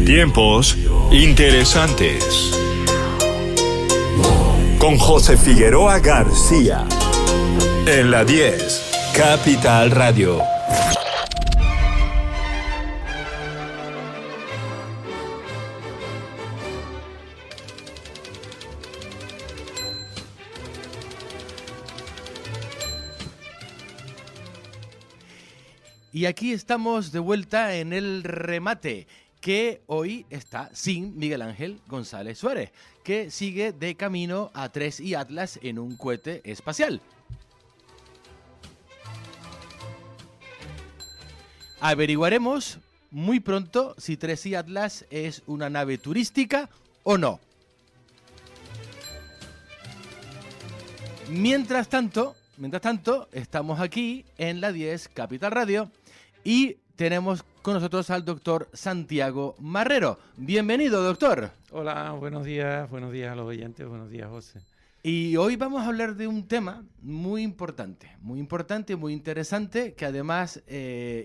Tiempos interesantes. Con José Figueroa García. En la 10, Capital Radio. Y aquí estamos de vuelta en el remate, que hoy está sin Miguel Ángel González Suárez, que sigue de camino a 3i Atlas en un cohete espacial. Averiguaremos muy pronto si 3i Atlas es una nave turística o no. Mientras tanto, estamos aquí en la 10 Capital Radio y tenemos con nosotros al doctor Santiago Marrero. Bienvenido, doctor. Hola, buenos días a los oyentes, buenos días, José. Y hoy vamos a hablar de un tema muy importante, muy interesante, que además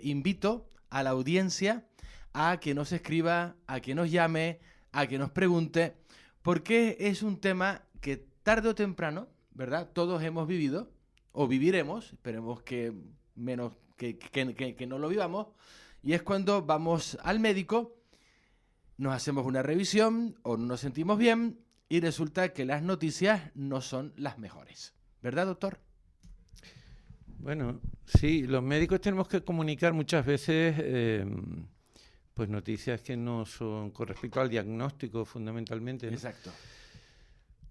invito a la audiencia a que nos escriba, a que nos llame, a que nos pregunte, porque es un tema que tarde o temprano, ¿verdad?, todos hemos vivido o viviremos, esperemos que menos que no lo vivamos, y es cuando vamos al médico, nos hacemos una revisión o no nos sentimos bien y resulta que las noticias no son las mejores. ¿Verdad, doctor? Bueno, sí, los médicos tenemos que comunicar muchas veces pues noticias que no son con respecto al diagnóstico fundamentalmente, ¿no? Exacto.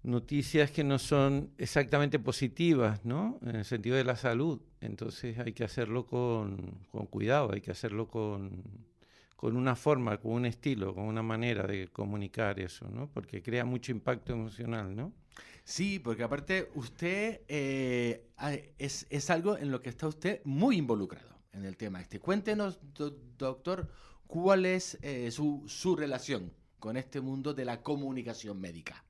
Noticias que no son exactamente positivas, ¿no?, en el sentido de la salud. Entonces hay que hacerlo con cuidado, hay que hacerlo con una forma, con un estilo, con una manera de comunicar eso, ¿no?, porque crea mucho impacto emocional, ¿no? Sí, porque aparte usted es algo en lo que está usted muy involucrado en el tema este. Cuéntenos, doctor, cuál es su relación con este mundo de la comunicación médica.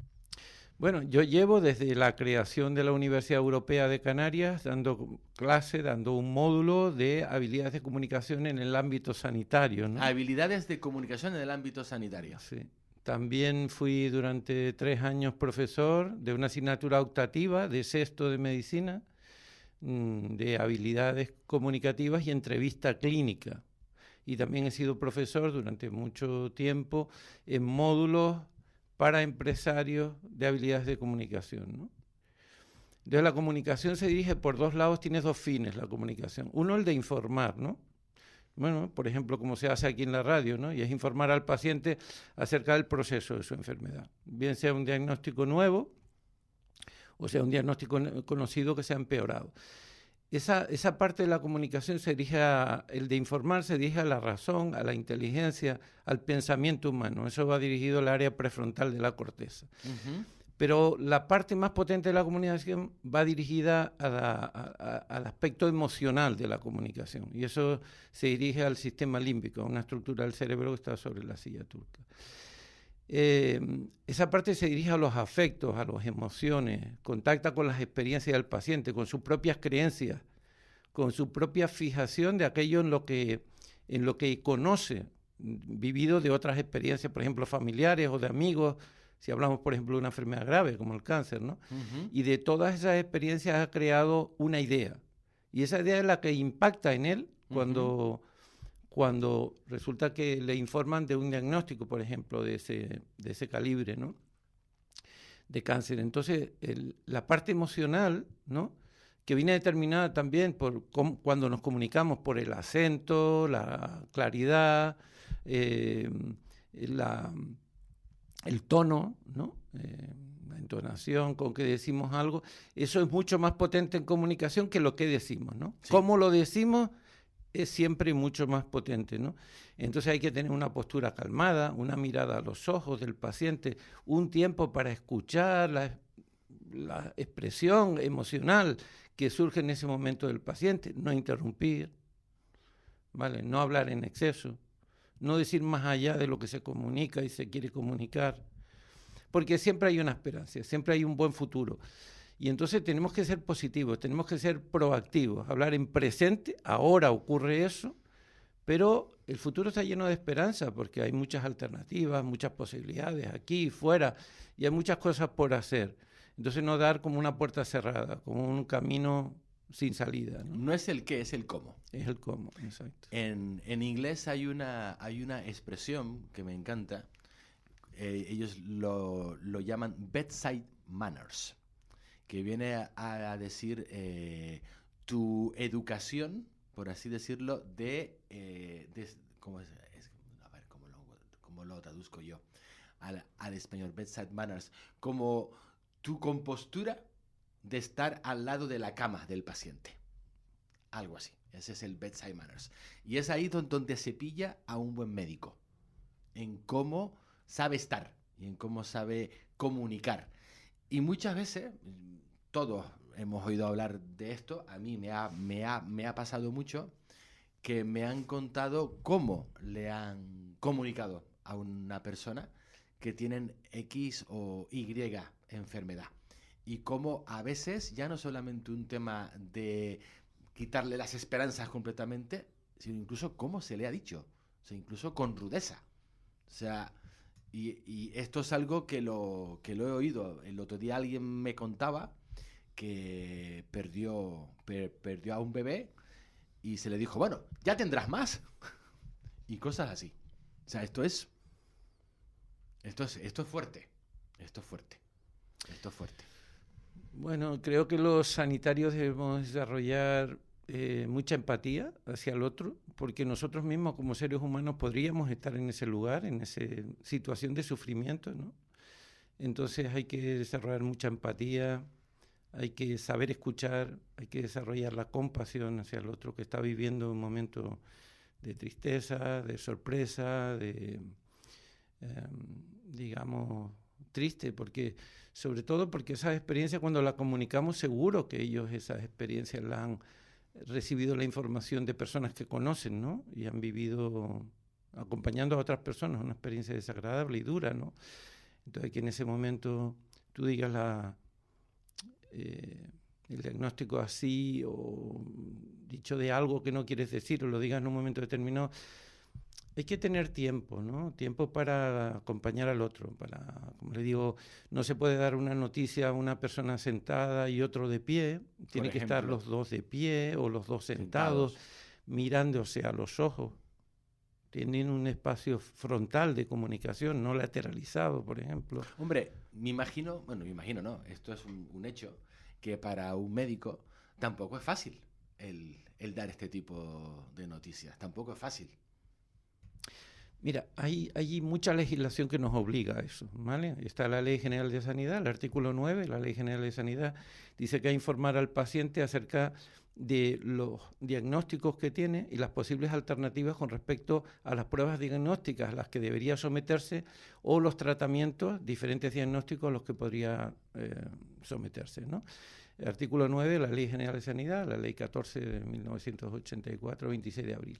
Bueno, yo llevo desde la creación de la Universidad Europea de Canarias dando clase, dando un módulo de habilidades de comunicación en el ámbito sanitario, ¿no? Habilidades de comunicación en el ámbito sanitario. Sí. También fui durante 3 años profesor de una asignatura optativa de sexto de medicina, de habilidades comunicativas y entrevista clínica. Y también he sido profesor durante mucho tiempo en módulos para empresarios de habilidades de comunicación, ¿no? Entonces la comunicación se dirige por 2 lados, tiene 2 fines la comunicación. Uno, el de informar, ¿no? Bueno, por ejemplo, como se hace aquí en la radio, ¿no? Y es informar al paciente acerca del proceso de su enfermedad. Bien sea un diagnóstico nuevo o sea un diagnóstico conocido que se ha empeorado. Esa parte de la comunicación el de informar se dirige a la razón, a la inteligencia, al pensamiento humano. Eso va dirigido al área prefrontal de la corteza. Uh-huh. Pero la parte más potente de la comunicación va dirigida al aspecto emocional de la comunicación. Y eso se dirige al sistema límbico, a una estructura del cerebro que está sobre la silla turca. Esa parte se dirige a los afectos, a las emociones, contacta con las experiencias del paciente, con sus propias creencias, con su propia fijación de aquello en lo que conoce, vivido de otras experiencias, por ejemplo, familiares o de amigos, si hablamos, por ejemplo, de una enfermedad grave como el cáncer, ¿no? Uh-huh. Y de todas esas experiencias ha creado una idea. Y esa idea es la que impacta en él cuando resulta que le informan de un diagnóstico, por ejemplo, de ese calibre, ¿no?, de cáncer. Entonces, la parte emocional, ¿no?, que viene determinada también por cuando nos comunicamos, por el acento, la claridad, el tono, ¿no?, la entonación con que decimos algo, eso es mucho más potente en comunicación que lo que decimos, ¿no? Sí. Cómo lo decimos es siempre mucho más potente, ¿no? Entonces hay que tener una postura calmada, una mirada a los ojos del paciente, un tiempo para escuchar la expresión emocional que surge en ese momento del paciente, no interrumpir, ¿vale?, no hablar en exceso, no decir más allá de lo que se comunica y se quiere comunicar, porque siempre hay una esperanza, siempre hay un buen futuro. Y entonces tenemos que ser positivos, tenemos que ser proactivos, hablar en presente, ahora ocurre eso, Pero el futuro está lleno de esperanza porque hay muchas alternativas, muchas posibilidades aquí y fuera, y hay muchas cosas por hacer. Entonces no dar como una puerta cerrada, como un camino sin salida, ¿no? No es el qué, es el cómo. Es el cómo, exacto. En inglés hay una expresión que me encanta. Ellos lo llaman bedside manners, que viene a decir tu educación, por así decirlo, ¿cómo es? A ver, ¿cómo lo traduzco yo al español? Bedside manners, como tu compostura de estar al lado de la cama del paciente. Algo así. Ese es el bedside manners. Y es ahí donde se pilla a un buen médico, en cómo sabe estar y en cómo sabe comunicar. Y muchas veces, todos hemos oído hablar de esto, a mí me ha pasado mucho, que me han contado cómo le han comunicado a una persona que tienen X o Y enfermedad. Y cómo a veces ya no solamente un tema de quitarle las esperanzas completamente, sino incluso cómo se le ha dicho, o sea, incluso con rudeza. O sea, y esto es algo que lo he oído. El otro día alguien me contaba que perdió a un bebé y se le dijo, bueno, ya tendrás más. Y cosas así. O sea, esto es fuerte. Esto es fuerte. Bueno, creo que los sanitarios debemos desarrollar mucha empatía hacia el otro, porque nosotros mismos como seres humanos podríamos estar en ese lugar, en esa situación de sufrimiento, ¿no? Entonces hay que desarrollar mucha empatía, hay que saber escuchar, hay que desarrollar la compasión hacia el otro que está viviendo un momento de tristeza, de sorpresa, digamos, triste, sobre todo porque esas experiencias cuando las comunicamos seguro que ellos esas experiencias las han recibido la información de personas que conocen, ¿no? Y han vivido acompañando a otras personas una experiencia desagradable y dura, ¿no? Entonces que en ese momento tú digas el diagnóstico así o dicho de algo que no quieres decir o lo digas en un momento determinado. Hay que tener tiempo, ¿no? Tiempo para acompañar al otro. Como le digo, no se puede dar una noticia a una persona sentada y otro de pie. Tiene que estar los dos de pie o los dos sentados, mirándose a los ojos. Tienen un espacio frontal de comunicación, no lateralizado, por ejemplo. Hombre, me imagino no, esto es un hecho, que para un médico tampoco es fácil el dar este tipo de noticias. Tampoco es fácil. Mira, hay mucha legislación que nos obliga a eso, ¿vale? Está la Ley General de Sanidad, el artículo 9, la Ley General de Sanidad, dice que hay que informar al paciente acerca de los diagnósticos que tiene y las posibles alternativas con respecto a las pruebas diagnósticas a las que debería someterse o los tratamientos, diferentes diagnósticos a los que podría someterse, ¿no? El artículo 9 de la Ley General de Sanidad, la Ley 14 de 1984, 26 de abril.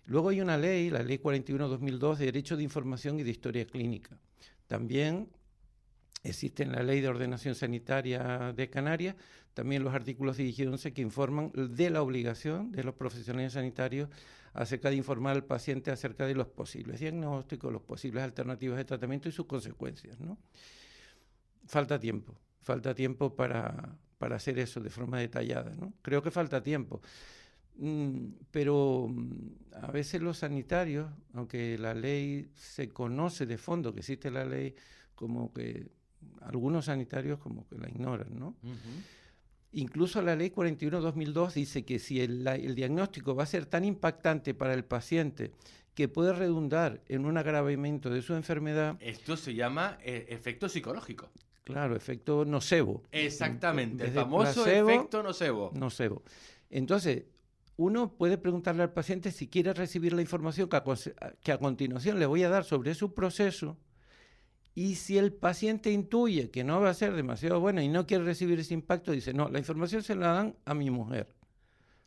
Luego hay una ley, la Ley 41/2002, de Derecho de Información y de Historia Clínica. También existe en la Ley de Ordenación Sanitaria de Canarias, también los artículos 10 y 11 que informan de la obligación de los profesionales sanitarios acerca de informar al paciente acerca de los posibles diagnósticos, las posibles alternativas de tratamiento y sus consecuencias, ¿no? Falta tiempo para hacer eso de forma detallada, ¿no? Creo que falta tiempo. Pero a veces los sanitarios, aunque la ley se conoce de fondo que existe la ley, como que algunos sanitarios como que la ignoran, ¿no? Uh-huh. Incluso la ley 41/2002 dice que si el diagnóstico va a ser tan impactante para el paciente que puede redundar en un agravamiento de su enfermedad... Esto se llama efecto psicológico. Claro, efecto nocebo. Exactamente, el famoso efecto nocebo. Entonces, uno puede preguntarle al paciente si quiere recibir la información que a continuación le voy a dar sobre su proceso, y si el paciente intuye que no va a ser demasiado buena y no quiere recibir ese impacto, dice, no, la información se la dan a mi mujer,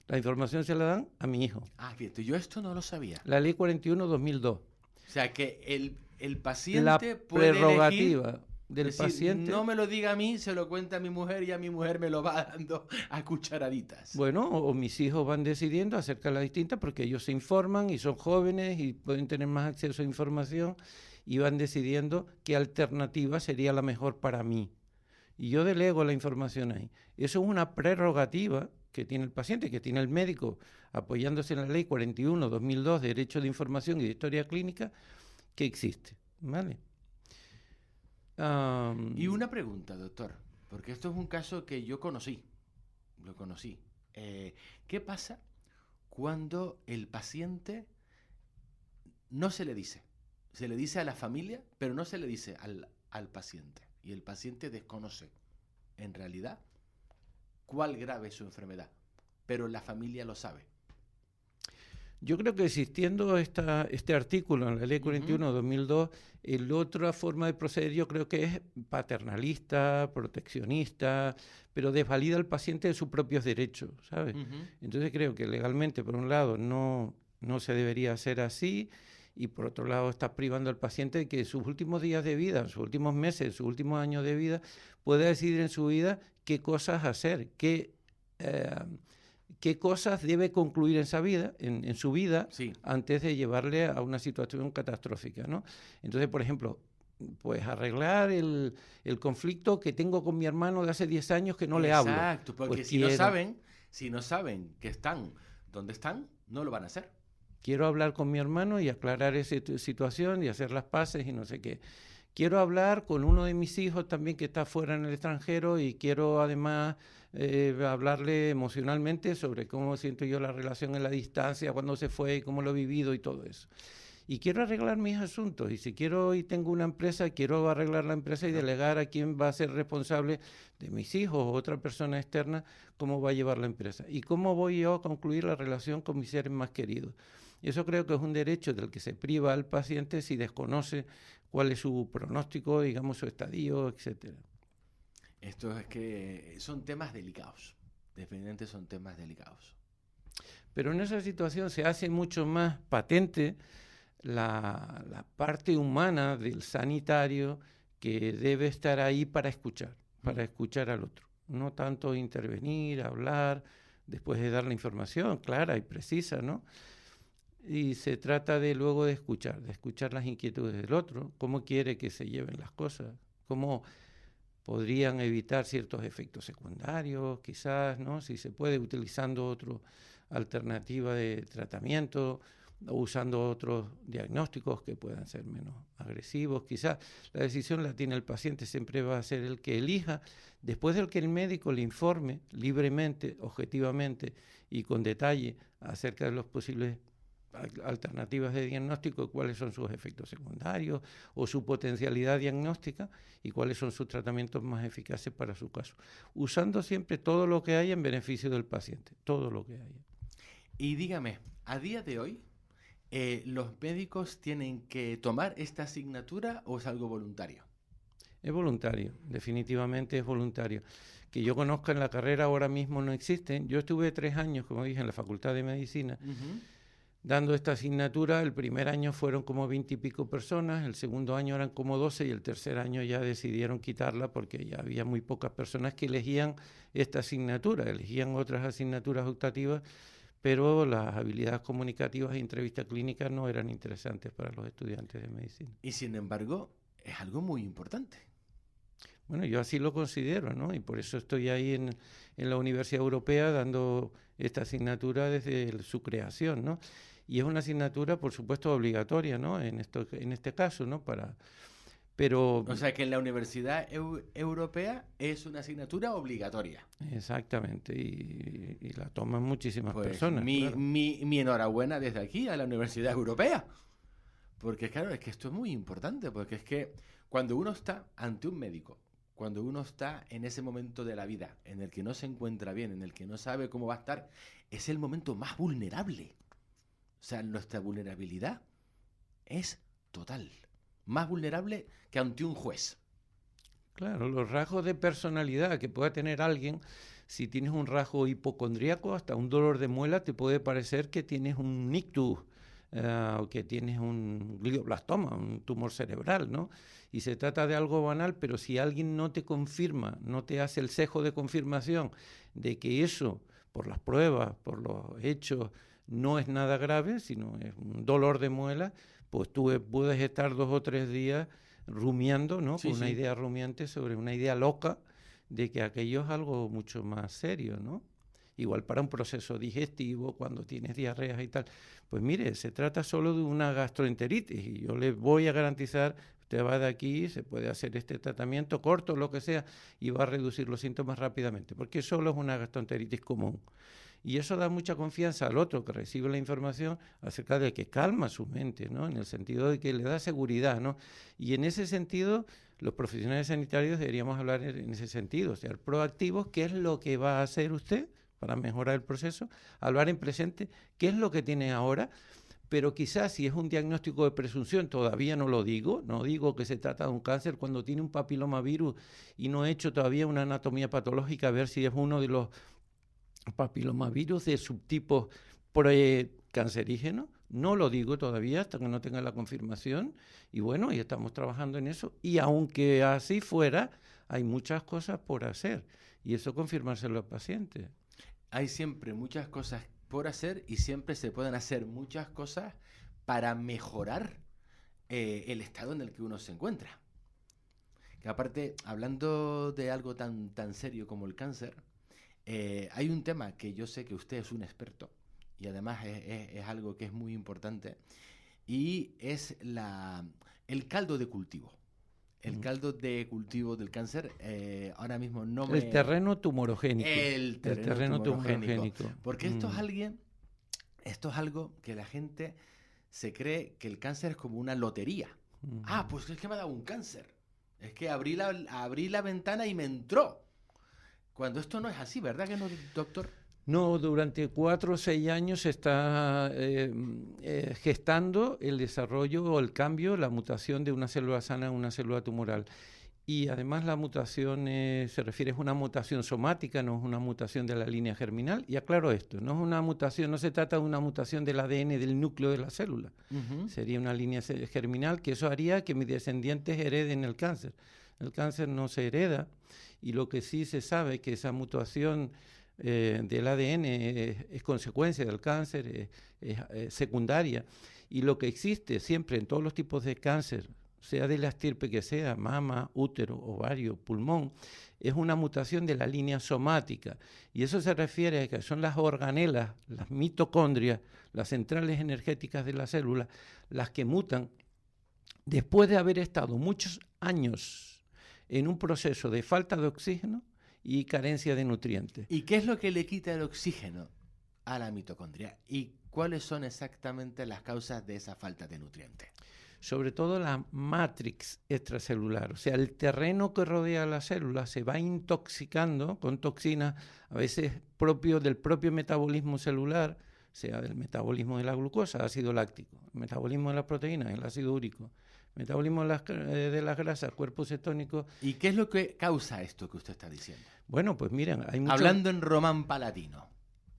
la información se la dan a mi hijo. Ah, bien, yo esto no lo sabía. La Ley 41/2002. O sea, que el paciente puede elegir del Es decir, paciente. no me lo diga a mí, se lo cuenta a mi mujer y a mi mujer me lo va dando a cucharaditas. Bueno, o mis hijos van decidiendo acerca de las distintas porque ellos se informan y son jóvenes y pueden tener más acceso a información y van decidiendo qué alternativa sería la mejor para mí. Y yo delego la información ahí. Eso es una prerrogativa que tiene el paciente, que tiene el médico, apoyándose en la Ley 41/2002 de Derecho de Información y de Historia Clínica, que existe, ¿vale? Y una pregunta, doctor, porque esto es un caso que yo conocí, lo conocí. ¿Qué pasa cuando el paciente no se le dice? Se le dice a la familia, pero no se le dice al paciente. Y el paciente desconoce, en realidad, cuál grave es su enfermedad, pero la familia lo sabe. Yo creo que existiendo este artículo en la Ley 41/2002, la otra forma de proceder yo creo que es paternalista, proteccionista, pero desvalida al paciente de sus propios derechos, ¿sabes? Entonces creo que legalmente, por un lado, no se debería hacer así, y por otro lado estás privando al paciente de que en sus últimos días de vida, en sus últimos meses, en sus últimos años de vida, pueda decidir en su vida qué cosas hacer, qué cosas debe concluir en su vida, Sí. antes de llevarle a una situación catastrófica, ¿no? Entonces, por ejemplo, pues arreglar el conflicto que tengo con mi hermano de hace 10 años que no le hablo. Exacto, porque Pues si no saben que están donde están, no lo van a hacer. Quiero hablar con mi hermano y aclarar esa situación y hacer las paces y no sé qué. Quiero hablar con uno de mis hijos también que está fuera en el extranjero y quiero además hablarle emocionalmente sobre cómo siento yo la relación en la distancia, cuándo se fue, cómo lo he vivido y todo eso. Y quiero arreglar mis asuntos. Y si quiero y tengo una empresa, quiero arreglar la empresa y delegar a quién va a ser responsable de mis hijos o otra persona externa, cómo va a llevar la empresa. Y cómo voy yo a concluir la relación con mis seres más queridos. Eso creo que es un derecho del que se priva al paciente si desconoce cuál es su pronóstico, digamos, su estadio, etcétera. Esto es que son temas delicados. Definitivamente son temas delicados. Pero en esa situación se hace mucho más patente la parte humana del sanitario que debe estar ahí para escuchar al otro. No tanto intervenir, hablar, después de dar la información clara y precisa, ¿no? Y se trata de luego de escuchar las inquietudes del otro, cómo quiere que se lleven las cosas, cómo podrían evitar ciertos efectos secundarios, quizás, ¿no? Si se puede, utilizando otra alternativa de tratamiento o usando otros diagnósticos que puedan ser menos agresivos. Quizás la decisión la tiene el paciente, siempre va a ser el que elija, después del que el médico le informe libremente, objetivamente y con detalle acerca de los posibles alternativas de diagnóstico, cuáles son sus efectos secundarios o su potencialidad diagnóstica y cuáles son sus tratamientos más eficaces para su caso, usando siempre todo lo que haya en beneficio del paciente, todo lo que haya. Y dígame, a día de hoy, ¿los médicos tienen que tomar esta asignatura o es algo voluntario? Es voluntario, definitivamente es voluntario. Que yo conozca en la carrera ahora mismo no existen. Yo estuve 3 años, como dije, en la Facultad de Medicina, dando esta asignatura. El primer año fueron como 20 y pico personas, el segundo año eran como 12 y el tercer año ya decidieron quitarla porque ya había muy pocas personas que elegían esta asignatura, elegían otras asignaturas optativas, pero las habilidades comunicativas e entrevista clínica no eran interesantes para los estudiantes de medicina. Y sin embargo, es algo muy importante. Bueno, yo así lo considero, ¿no? Y por eso estoy ahí en la Universidad Europea dando esta asignatura desde su creación, ¿no? Y es una asignatura, por supuesto, obligatoria, ¿no? En este caso, ¿no? Pero o sea que en la Universidad Europea es una asignatura obligatoria. Exactamente, y la toman muchísimas pues personas. Claro. Mi enhorabuena desde aquí a la Universidad Europea. Porque claro, es que esto es muy importante, porque es que cuando uno está ante un médico, cuando uno está en ese momento de la vida en el que no se encuentra bien, en el que no sabe cómo va a estar, es el momento más vulnerable. O sea, nuestra vulnerabilidad es total. Más vulnerable que ante un juez. Claro, los rasgos de personalidad que pueda tener alguien, si tienes un rasgo hipocondríaco, hasta un dolor de muela te puede parecer que tienes un ictus o que tienes un glioblastoma, un tumor cerebral, ¿no? Y se trata de algo banal, pero si alguien no te confirma, no te hace el sesgo de confirmación de que eso, por las pruebas, por los hechos, no es nada grave, sino es un dolor de muela, pues tú puedes estar 2 o 3 días rumiando, ¿no? Sí, Con una sí. idea rumiante sobre una idea loca de que aquello es algo mucho más serio, ¿no? Igual para un proceso digestivo, cuando tienes diarreas y tal. Pues mire, se trata solo de una gastroenteritis y yo le voy a garantizar, usted va de aquí, se puede hacer este tratamiento corto, lo que sea, y va a reducir los síntomas rápidamente, porque solo es una gastroenteritis común. Y eso da mucha confianza al otro que recibe la información acerca de que calma su mente, ¿no? En el sentido de que le da seguridad, ¿no? Y en ese sentido, los profesionales sanitarios deberíamos hablar en ese sentido, ser proactivos, ¿qué es lo que va a hacer usted para mejorar el proceso? Hablar en presente, ¿qué es lo que tiene ahora? Pero quizás si es un diagnóstico de presunción, todavía no lo digo, no digo que se trata de un cáncer cuando tiene un papilomavirus y no he hecho todavía una anatomía patológica a ver si es uno de los papilomavirus de subtipos precancerígenos. No lo digo todavía hasta que no tenga la confirmación y bueno, y estamos trabajando en eso. Y aunque así fuera, hay muchas cosas por hacer y eso confirmárselo al paciente. Hay siempre muchas cosas por hacer y siempre se pueden hacer muchas cosas para mejorar el estado en el que uno se encuentra. Que aparte, hablando de algo tan serio como el cáncer, hay un tema que yo sé que usted es un experto y además es algo que es muy importante y es el caldo de cultivo. El caldo de cultivo del cáncer, ahora mismo no me... El terreno tumorogénico. El terreno tumorogénico. Porque esto es algo que la gente se cree que el cáncer es como una lotería. Ah, pues es que me ha dado un cáncer. Es que abrí la ventana y me entró. Cuando esto no es así, ¿verdad que no, doctor? No, durante 4 o 6 años se está gestando el desarrollo o el cambio, la mutación de una célula sana a una célula tumoral. Y además la mutación se refiere a una mutación somática, no es una mutación de la línea germinal. Y aclaro esto, no es una mutación, no se trata de una mutación del ADN del núcleo de la célula. Sería una línea germinal que eso haría que mis descendientes hereden el cáncer. El cáncer no se hereda y lo que sí se sabe es que esa mutación del ADN es consecuencia del cáncer, es secundaria. Y lo que existe siempre en todos los tipos de cáncer, sea de la estirpe que sea, mama, útero, ovario, pulmón, es una mutación de la línea somática. Y eso se refiere a que son las organelas, las mitocondrias, las centrales energéticas de la célula, las que mutan después de haber estado muchos años en un proceso de falta de oxígeno y carencia de nutrientes. ¿Y qué es lo que le quita el oxígeno a la mitocondria? ¿Y cuáles son exactamente las causas de esa falta de nutrientes? Sobre todo la matrix extracelular, o sea, el terreno que rodea a la célula se va intoxicando con toxinas, a veces del propio metabolismo celular, sea del metabolismo de la glucosa, ácido láctico, el metabolismo de las proteínas, el ácido úrico, el metabolismo de las grasas, cuerpo cetónico. ¿Y qué es lo que causa esto que usted está diciendo? Bueno, pues miren, hay mucho... Hablando en román palatino.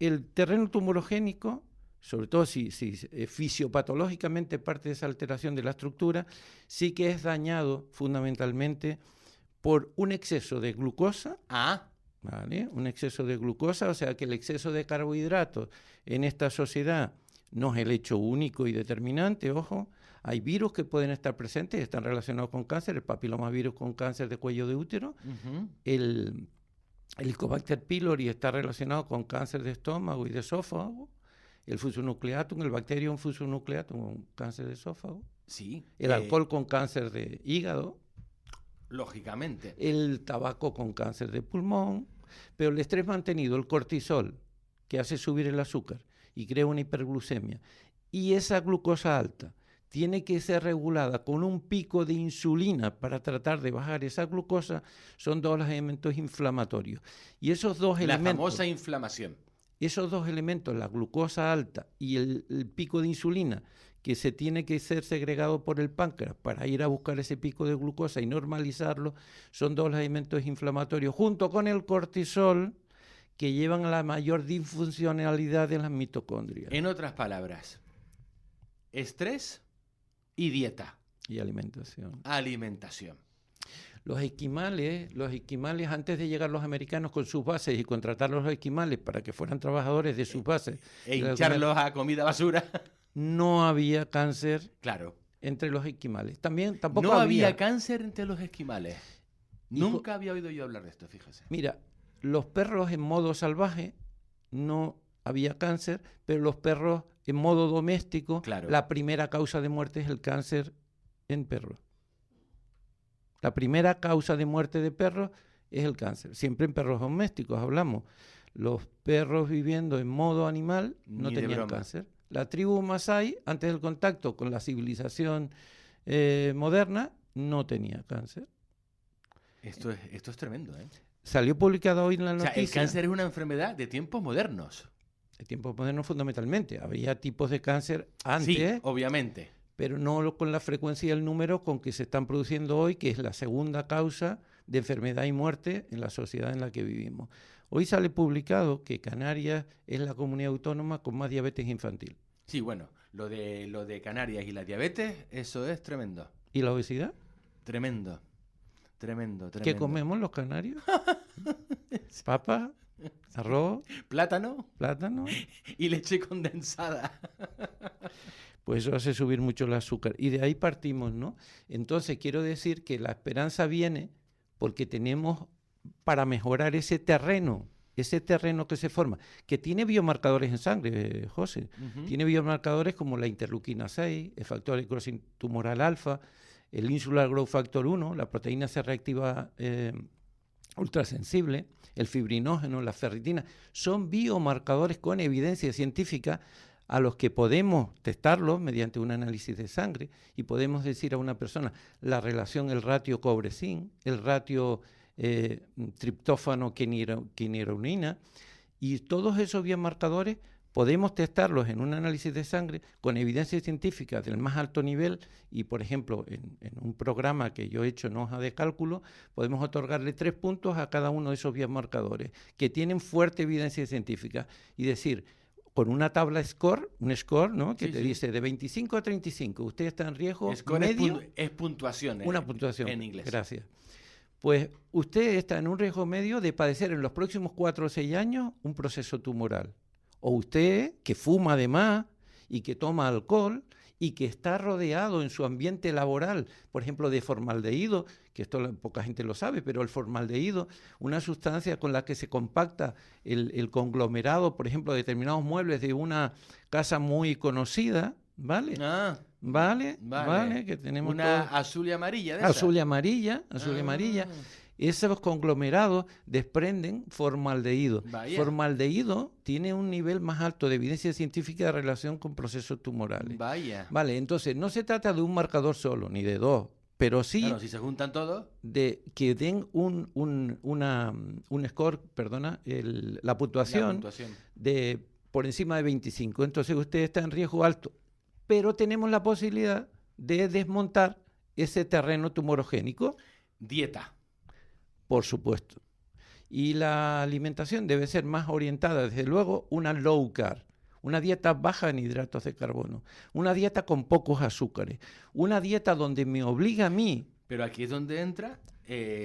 El terreno tumorogénico, sobre todo si fisiopatológicamente parte de esa alteración de la estructura, sí que es dañado fundamentalmente por un exceso de glucosa. ¿Vale? Un exceso de glucosa, o sea que el exceso de carbohidratos en esta sociedad no es el hecho único y determinante, ojo. Hay virus que pueden estar presentes y están relacionados con cáncer, el papilomavirus con cáncer de cuello de útero, el Helicobacter pylori está relacionado con cáncer de estómago y de esófago, el Fusonucleatum, el Bacterium fusonucleatum con cáncer de esófago, sí, el alcohol con cáncer de hígado, lógicamente, el tabaco con cáncer de pulmón, pero el estrés mantenido, el cortisol, que hace subir el azúcar y crea una hiperglucemia, y esa glucosa alta tiene que ser regulada con un pico de insulina para tratar de bajar esa glucosa, son 2 los elementos inflamatorios. Y esos 2 elementos... La famosa inflamación. Esos 2 elementos, la glucosa alta y el pico de insulina, que se tiene que ser segregado por el páncreas para ir a buscar ese pico de glucosa y normalizarlo, son 2 elementos inflamatorios, junto con el cortisol, que llevan a la mayor disfuncionalidad de las mitocondrias. En otras palabras, estrés y dieta. Y alimentación. Alimentación. Los esquimales, antes de llegar los americanos con sus bases y contratar a los esquimales para que fueran trabajadores de sus bases E hincharlos a comida basura. no había cáncer Claro. entre los esquimales. Tampoco No había cáncer entre los esquimales. Nunca había oído yo hablar de esto, fíjese. Mira, los perros en modo salvaje no había cáncer, pero los perros en modo doméstico, Claro. la primera causa de muerte es el cáncer en perros. La primera causa de muerte de perros es el cáncer. Siempre en perros domésticos hablamos. Los perros viviendo en modo animal no Ni de tenían broma. cáncer. La tribu Masái, antes del contacto con la civilización moderna, no tenía cáncer. Esto es tremendo, ¿eh? Salió publicado hoy en la O sea, noticia. el cáncer es una enfermedad de tiempos modernos. De tiempos modernos fundamentalmente. Había tipos de cáncer antes, Sí, obviamente. pero no con la frecuencia y el número con que se están produciendo hoy, que es la segunda causa de enfermedad y muerte en la sociedad en la que vivimos. Hoy sale publicado que Canarias es la comunidad autónoma con más diabetes infantil. Sí, bueno, lo de Canarias y la diabetes, eso es tremendo. ¿Y la obesidad? Tremendo. Tremendo. ¿Qué comemos los canarios? Papa, arroz, Plátano plátano. y leche condensada. Pues eso hace subir mucho el azúcar. Y de ahí partimos, ¿no? Entonces quiero decir que la esperanza viene porque tenemos para mejorar ese terreno que se forma, que tiene biomarcadores en sangre, José. Ujú. Tiene biomarcadores como la interleuquina 6, el factor de crossing tumoral alfa, el insular growth factor 1, la proteína C reactiva ultrasensible, el fibrinógeno, la ferritina. Son biomarcadores con evidencia científica a los que podemos testarlos mediante un análisis de sangre y podemos decir a una persona la relación, el ratio cobre-zinc, el ratio triptófano-quinirolina, y todos esos biomarcadores podemos testarlos en un análisis de sangre con evidencia científica del más alto nivel y, por ejemplo, en un programa que yo he hecho en hoja de cálculo, podemos otorgarle 3 puntos a cada uno de esos biomarcadores que tienen fuerte evidencia científica y decir, con una tabla score, un score, ¿no? Que Sí, te sí. dice de 25 a 35, usted está en riesgo Score medio. es puntuación. Una puntuación. En inglés. Gracias. Pues usted está en un riesgo medio de padecer en los próximos 4 o 6 años un proceso tumoral. O usted, que fuma además y que toma alcohol y que está rodeado en su ambiente laboral, por ejemplo, de formaldehído, que esto poca gente lo sabe, pero el formaldehído, una sustancia con la que se compacta el conglomerado, por ejemplo, de determinados muebles de una casa muy conocida, ¿vale? Ah, Vale, vale. que tenemos una todos- azul y amarilla de esa. azul y amarilla, Ah. Esos conglomerados desprenden formaldehído. Vaya. Formaldehído tiene un nivel más alto de evidencia científica de relación con procesos tumorales. Vaya. Vale, entonces no se trata de un marcador solo, ni de dos, pero sí Claro, si se juntan todos. de que den un score, perdona, la puntuación de por encima de 25. Entonces usted está en riesgo alto, pero tenemos la posibilidad de desmontar ese terreno tumorogénico, Dieta. por supuesto. Y la alimentación debe ser más orientada, desde luego, una low carb, una dieta baja en hidratos de carbono, una dieta con pocos azúcares, una dieta donde me obliga a mí. Pero aquí es donde entra,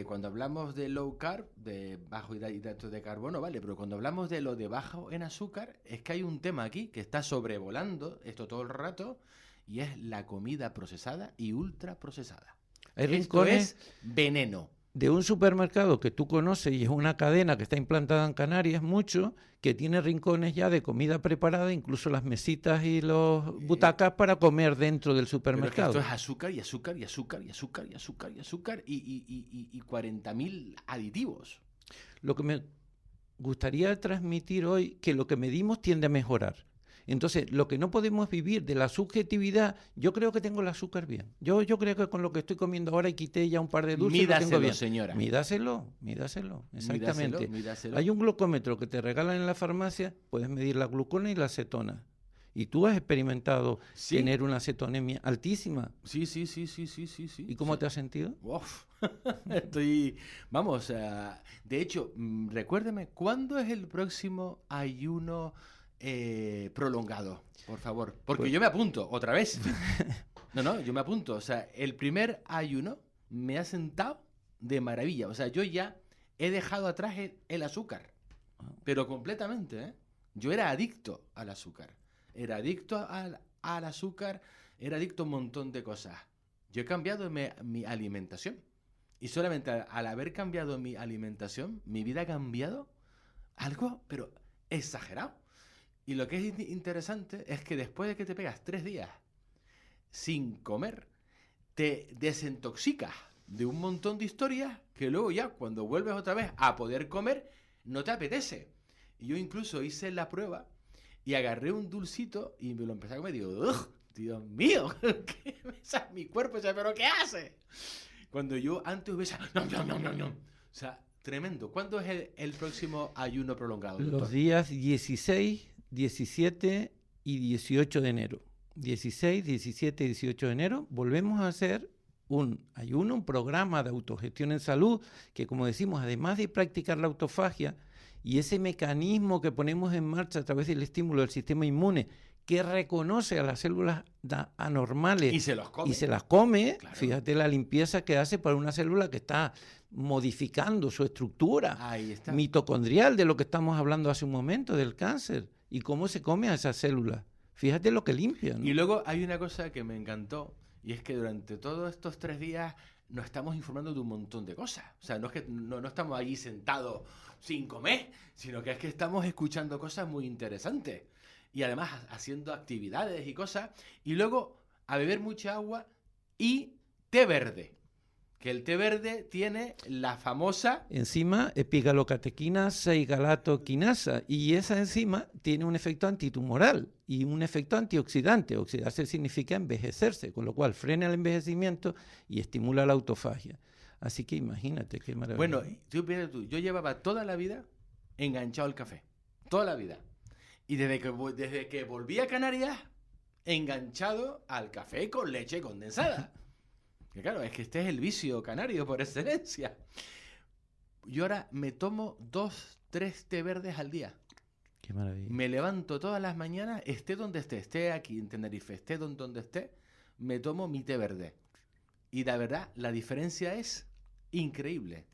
cuando hablamos de low carb, de bajo hidratos de carbono, vale, pero cuando hablamos de lo de bajo en azúcar, es que hay un tema aquí que está sobrevolando esto todo el rato, y es la comida procesada y ultra procesada. Hay Esto rincones es veneno. de un supermercado que tú conoces y es una cadena que está implantada en Canarias mucho, que tiene rincones ya de comida preparada, incluso las mesitas y los butacas para comer dentro del Pero es que supermercado. esto es azúcar y azúcar y azúcar y azúcar y azúcar y azúcar y 40.000 aditivos. Lo que me gustaría transmitir hoy, que lo que medimos tiende a mejorar. Entonces, lo que no podemos vivir de la subjetividad, yo creo que tengo el azúcar bien. Yo creo que con lo que estoy comiendo ahora y quité ya un par de dulces, lo tengo Mídaselo, bien. señora. Mídaselo, exactamente. Mídaselo. Hay un glucómetro que te regalan en la farmacia, puedes medir la glucona y la acetona. Y tú has experimentado Sí. tener una acetonemia altísima. Sí. ¿Y cómo te has sentido? Uf. Estoy... Vamos, de hecho, recuérdeme, ¿cuándo es el próximo ayuno prolongado, por favor. Porque yo me apunto, otra vez. No, yo me apunto. O sea, el primer ayuno me ha sentado de maravilla. O sea, yo ya he dejado atrás el azúcar. Pero completamente, ¿eh? Yo era adicto al azúcar. Era adicto al azúcar, era adicto a un montón de cosas. Yo he cambiado mi alimentación. Y solamente al haber cambiado mi alimentación, mi vida ha cambiado algo, pero exagerado. Y lo que es interesante es que después de que te pegas 3 días sin comer, te desintoxicas de un montón de historias que luego ya cuando vuelves otra vez a poder comer, no te apetece. Y yo incluso hice la prueba y agarré un dulcito y me lo empecé a comer y digo, ¡ugh! Dios mío, ¿qué pasa en mi cuerpo? O sea, ¿pero qué hace? Cuando yo antes hubiese... No. O sea, tremendo. ¿Cuándo es el próximo ayuno prolongado, doctor? Los días 16, 17 y 18 de enero. 16, 17 y 18 de enero volvemos a hacer un ayuno, un programa de autogestión en salud que, como decimos, además de practicar la autofagia y ese mecanismo que ponemos en marcha a través del estímulo del sistema inmune que reconoce a las células anormales y se las come, claro. Fíjate la limpieza que hace para una célula que está modificando su estructura mitocondrial, de lo que estamos hablando hace un momento, del cáncer, y cómo se come a esas células. Fíjate lo que limpia, ¿no? Y luego hay una cosa que me encantó, y es que durante todos estos 3 días nos estamos informando de un montón de cosas. O sea, no es que no estamos allí sentados sin comer, sino que es que estamos escuchando cosas muy interesantes. Y además haciendo actividades y cosas. Y luego a beber mucha agua y té verde. Que el té verde tiene la famosa... enzima epigalocatequina 6-galatoquinasa, y esa enzima tiene un efecto antitumoral y un efecto antioxidante. Oxidarse significa envejecerse, con lo cual frena el envejecimiento y estimula la autofagia. Así que imagínate qué maravilla. Bueno, tú, yo llevaba toda la vida enganchado al café. Toda la vida. Y desde que volví a Canarias, enganchado al café con leche condensada. Que claro, es que este es el vicio canario por excelencia. Yo ahora me tomo 2, 3 té verdes al día. Qué maravilla. Me levanto todas las mañanas, esté donde esté aquí en Tenerife, esté donde esté, me tomo mi té verde. Y la verdad, la diferencia es increíble.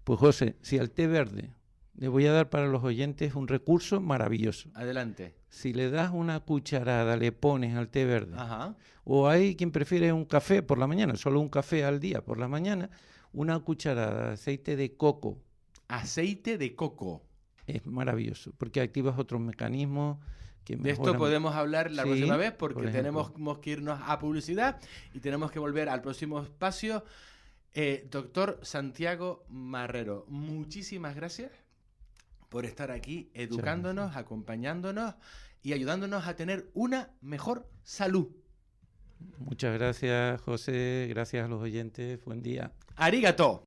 Pues José, si al té verde le voy a dar para los oyentes un recurso maravilloso. Adelante. Si le das una cucharada, le pones al té verde. Ajá. O hay quien prefiere un café por la mañana, solo un café al día por la mañana, una cucharada de aceite de coco. Aceite de coco. Es maravilloso, porque activas otros mecanismos que de mejoran. esto podemos hablar la próxima vez, porque por tenemos que irnos a publicidad y tenemos que volver al próximo espacio. Doctor Santiago Marrero, muchísimas gracias por estar aquí educándonos, acompañándonos y ayudándonos a tener una mejor salud. Muchas gracias, José. Gracias a los oyentes. Buen día. Arigato.